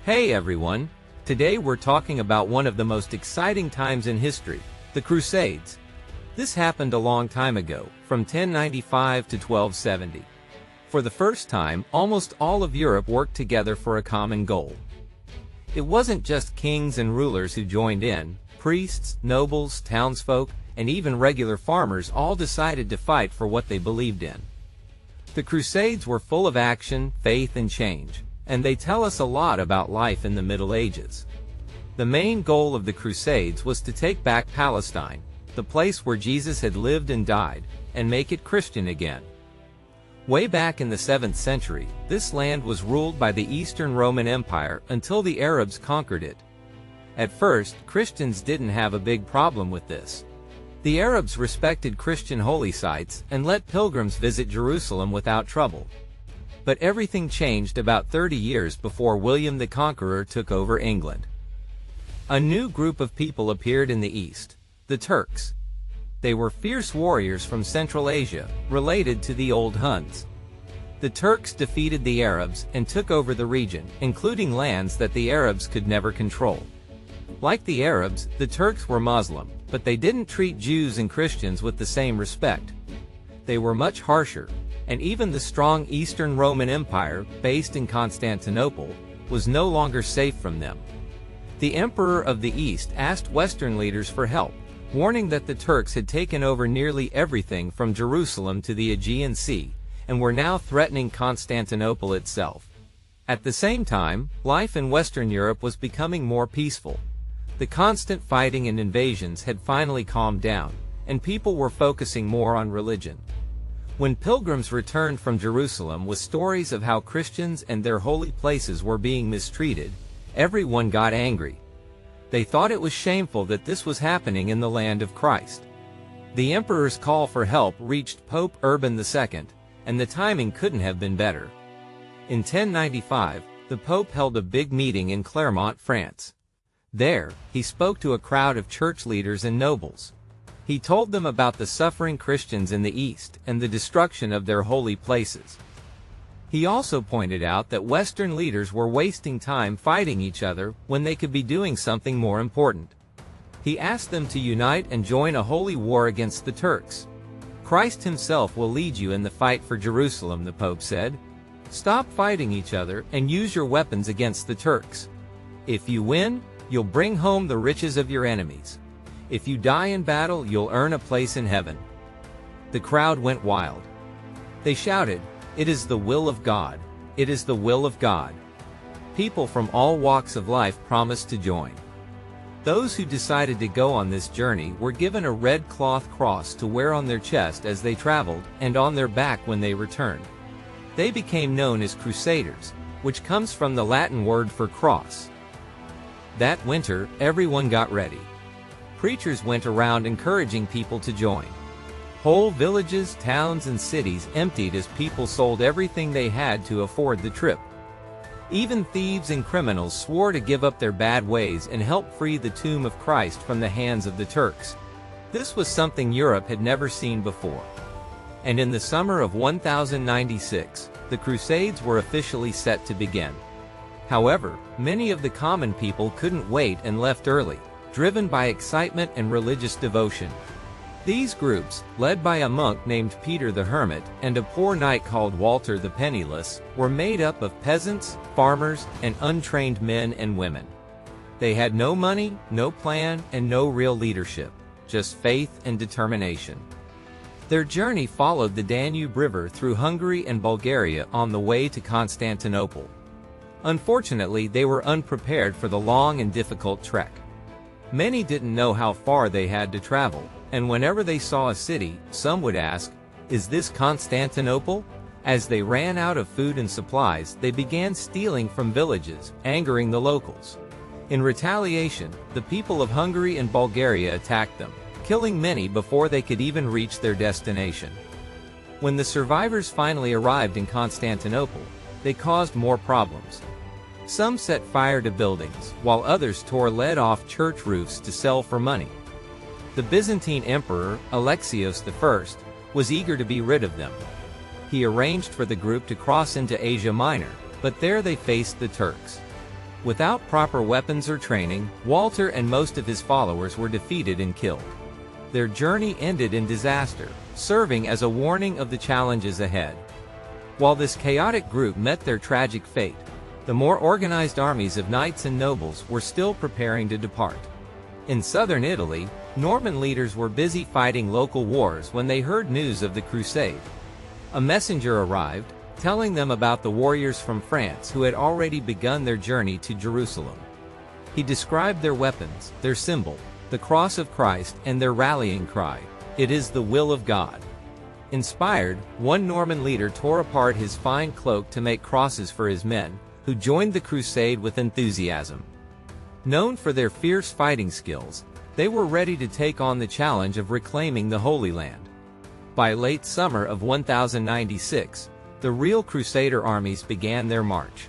Hey everyone! Today we're talking about one of the most exciting times in history, the Crusades. This happened a long time ago, from 1095 to 1270. For the first time, almost all of Europe worked together for a common goal. It wasn't just kings and rulers who joined in. Priests, nobles, townsfolk, and even regular farmers all decided to fight for what they believed in. The Crusades were full of action, faith, and change, and they tell us a lot about life in the Middle Ages. The main goal of the Crusades was to take back Palestine, the place where Jesus had lived and died, and make it Christian again. Way back in the 7th century, this land was ruled by the Eastern Roman Empire until the Arabs conquered it. At first, Christians didn't have a big problem with this. The Arabs respected Christian holy sites and let pilgrims visit Jerusalem without trouble. But everything changed about 30 years before William the Conqueror took over England. A new group of people appeared in the east, the Turks. They were fierce warriors from Central Asia, related to the old Huns. The Turks defeated the Arabs and took over the region, including lands that the Arabs could never control. Like the Arabs, the Turks were Muslim, but they didn't treat Jews and Christians with the same respect. They were much harsher, and even the strong Eastern Roman Empire, based in Constantinople, was no longer safe from them. The Emperor of the East asked Western leaders for help, warning that the Turks had taken over nearly everything from Jerusalem to the Aegean Sea, and were now threatening Constantinople itself. At the same time, life in Western Europe was becoming more peaceful. The constant fighting and invasions had finally calmed down, and people were focusing more on religion. When pilgrims returned from Jerusalem with stories of how Christians and their holy places were being mistreated, everyone got angry. They thought it was shameful that this was happening in the land of Christ. The emperor's call for help reached Pope Urban II, and the timing couldn't have been better. In 1095, the Pope held a big meeting in Clermont, France. There, he spoke to a crowd of church leaders and nobles. He told them about the suffering Christians in the East and the destruction of their holy places. He also pointed out that Western leaders were wasting time fighting each other when they could be doing something more important. He asked them to unite and join a holy war against the Turks. Christ himself will lead you in the fight for Jerusalem, the Pope said. Stop fighting each other and use your weapons against the Turks. If you win, you'll bring home the riches of your enemies. If you die in battle, you'll earn a place in heaven. The crowd went wild. They shouted, "It is the will of God! It is the will of God!" People from all walks of life promised to join. Those who decided to go on this journey were given a red cloth cross to wear on their chest as they traveled, and on their back when they returned. They became known as Crusaders, which comes from the Latin word for cross. That winter, everyone got ready. Preachers went around encouraging people to join. Whole villages, towns, and cities emptied as people sold everything they had to afford the trip. Even thieves and criminals swore to give up their bad ways and help free the tomb of Christ from the hands of the Turks. This was something Europe had never seen before. And in the summer of 1096, the Crusades were officially set to begin. However, many of the common people couldn't wait and left early, driven by excitement and religious devotion. These groups, led by a monk named Peter the Hermit and a poor knight called Walter the Penniless, were made up of peasants, farmers, and untrained men and women. They had no money, no plan, and no real leadership, just faith and determination. Their journey followed the Danube River through Hungary and Bulgaria on the way to Constantinople. Unfortunately, they were unprepared for the long and difficult trek. Many didn't know how far they had to travel, and whenever they saw a city, some would ask, "Is this Constantinople?" As they ran out of food and supplies, they began stealing from villages, angering the locals. In retaliation, the people of Hungary and Bulgaria attacked them, killing many before they could even reach their destination. When the survivors finally arrived in Constantinople, they caused more problems. Some set fire to buildings, while others tore lead off church roofs to sell for money. The Byzantine Emperor, Alexios I, was eager to be rid of them. He arranged for the group to cross into Asia Minor, but there they faced the Turks. Without proper weapons or training, Walter and most of his followers were defeated and killed. Their journey ended in disaster, serving as a warning of the challenges ahead. While this chaotic group met their tragic fate, the more organized armies of knights and nobles were still preparing to depart. In southern Italy, Norman leaders were busy fighting local wars when they heard news of the Crusade. A messenger arrived, telling them about the warriors from France who had already begun their journey to Jerusalem. He described their weapons, their symbol, the cross of Christ, and their rallying cry, "It is the will of God." Inspired, one Norman leader tore apart his fine cloak to make crosses for his men, who joined the crusade with enthusiasm. Known for their fierce fighting skills, they were ready to take on the challenge of reclaiming the Holy Land. By late summer of 1096, the real Crusader armies began their march.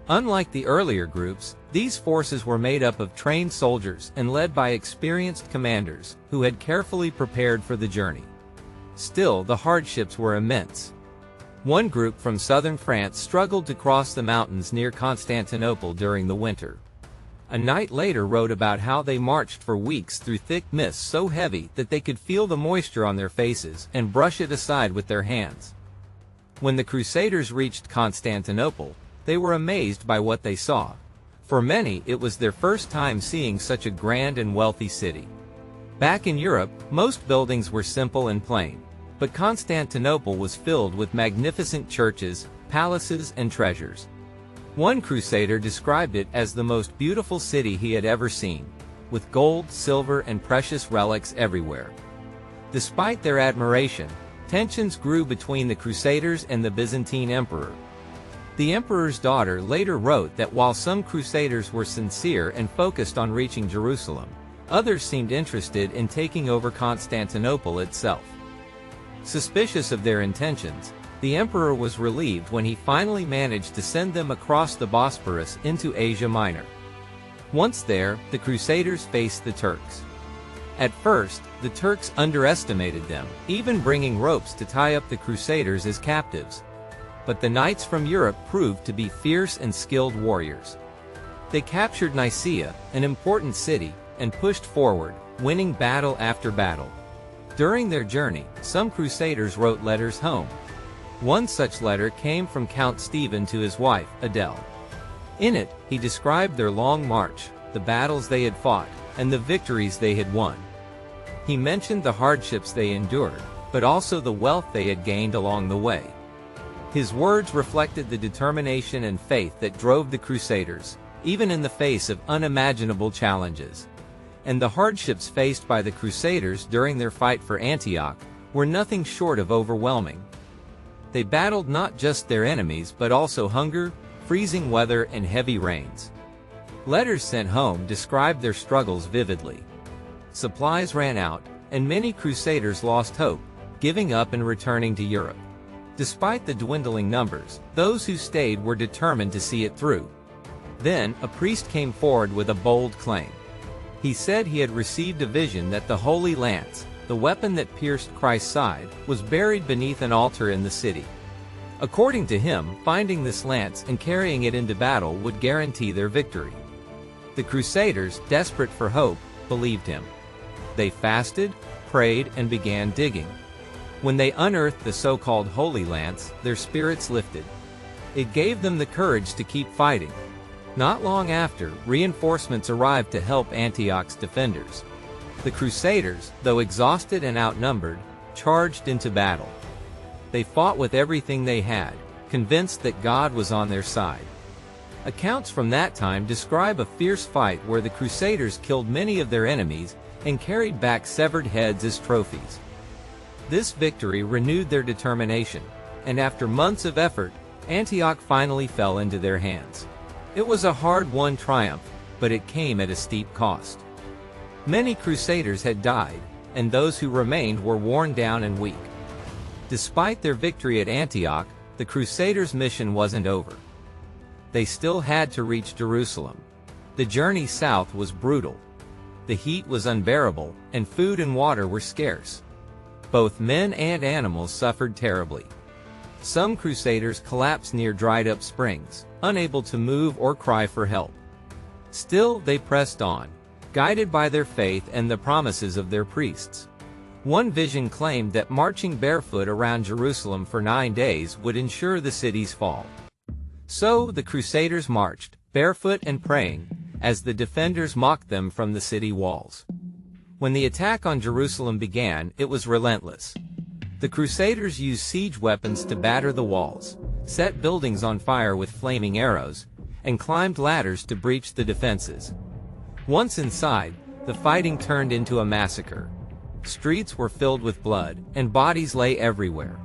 Unlike the earlier groups, these forces were made up of trained soldiers and led by experienced commanders who had carefully prepared for the journey. Still, the hardships were immense. One group from southern France struggled to cross the mountains near Constantinople during the winter. A knight later wrote about how they marched for weeks through thick mists so heavy that they could feel the moisture on their faces and brush it aside with their hands. When the Crusaders reached Constantinople, they were amazed by what they saw. For many, it was their first time seeing such a grand and wealthy city. Back in Europe, most buildings were simple and plain, but Constantinople was filled with magnificent churches, palaces, and treasures. One Crusader described it as the most beautiful city he had ever seen, with gold, silver, and precious relics everywhere. Despite their admiration, tensions grew between the Crusaders and the Byzantine emperor. The emperor's daughter later wrote that while some Crusaders were sincere and focused on reaching Jerusalem, others seemed interested in taking over Constantinople itself. Suspicious of their intentions, the emperor was relieved when he finally managed to send them across the Bosporus into Asia Minor. Once there, the Crusaders faced the Turks. At first, the Turks underestimated them, even bringing ropes to tie up the Crusaders as captives. But the knights from Europe proved to be fierce and skilled warriors. They captured Nicaea, an important city, and pushed forward, winning battle after battle. During their journey, some Crusaders wrote letters home. One such letter came from Count Stephen to his wife, Adele. In it, he described their long march, the battles they had fought, and the victories they had won. He mentioned the hardships they endured, but also the wealth they had gained along the way. His words reflected the determination and faith that drove the Crusaders, even in the face of unimaginable challenges. And the hardships faced by the Crusaders during their fight for Antioch were nothing short of overwhelming. They battled not just their enemies but also hunger, freezing weather, and heavy rains. Letters sent home described their struggles vividly. Supplies ran out, and many Crusaders lost hope, giving up and returning to Europe. Despite the dwindling numbers, those who stayed were determined to see it through. Then, a priest came forward with a bold claim. He said he had received a vision that the Holy Lance, the weapon that pierced Christ's side, was buried beneath an altar in the city. According to him, finding this lance and carrying it into battle would guarantee their victory. The Crusaders, desperate for hope, believed him. They fasted, prayed, and began digging. When they unearthed the so-called Holy Lance, their spirits lifted. It gave them the courage to keep fighting. Not long after, reinforcements arrived to help Antioch's defenders. The Crusaders, though exhausted and outnumbered, charged into battle. They fought with everything they had, convinced that God was on their side. Accounts from that time describe a fierce fight where the Crusaders killed many of their enemies and carried back severed heads as trophies. This victory renewed their determination, and after months of effort, Antioch finally fell into their hands. It was a hard-won triumph, but it came at a steep cost. Many Crusaders had died, and those who remained were worn down and weak. Despite their victory at Antioch, the Crusaders' mission wasn't over. They still had to reach Jerusalem. The journey south was brutal. The heat was unbearable, and food and water were scarce. Both men and animals suffered terribly. Some Crusaders collapsed near dried-up springs, unable to move or cry for help. Still, they pressed on, guided by their faith and the promises of their priests. One vision claimed that marching barefoot around Jerusalem for 9 days would ensure the city's fall. So, the Crusaders marched, barefoot and praying, as the defenders mocked them from the city walls. When the attack on Jerusalem began, it was relentless. The Crusaders used siege weapons to batter the walls, set buildings on fire with flaming arrows, and climbed ladders to breach the defenses. Once inside, the fighting turned into a massacre. Streets were filled with blood, and bodies lay everywhere.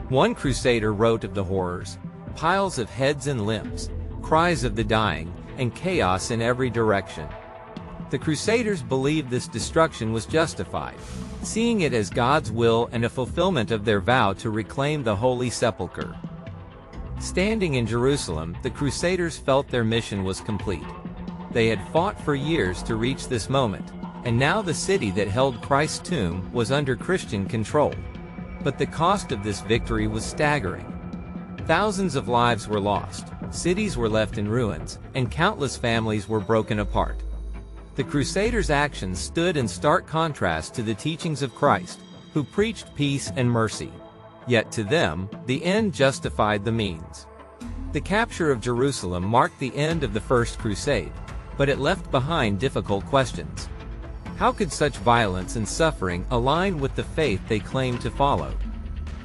One crusader wrote of the horrors: piles of heads and limbs, cries of the dying, and chaos in every direction. The Crusaders believed this destruction was justified, seeing it as God's will and a fulfillment of their vow to reclaim the Holy Sepulchre. Standing in Jerusalem, the Crusaders felt their mission was complete. They had fought for years to reach this moment, and now the city that held Christ's tomb was under Christian control. But the cost of this victory was staggering. Thousands of lives were lost, cities were left in ruins, and countless families were broken apart. The Crusaders' actions stood in stark contrast to the teachings of Christ, who preached peace and mercy. Yet to them, the end justified the means. The capture of Jerusalem marked the end of the First Crusade, but it left behind difficult questions. How could such violence and suffering align with the faith they claimed to follow?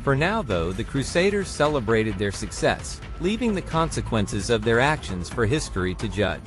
For now, though, the Crusaders celebrated their success, leaving the consequences of their actions for history to judge.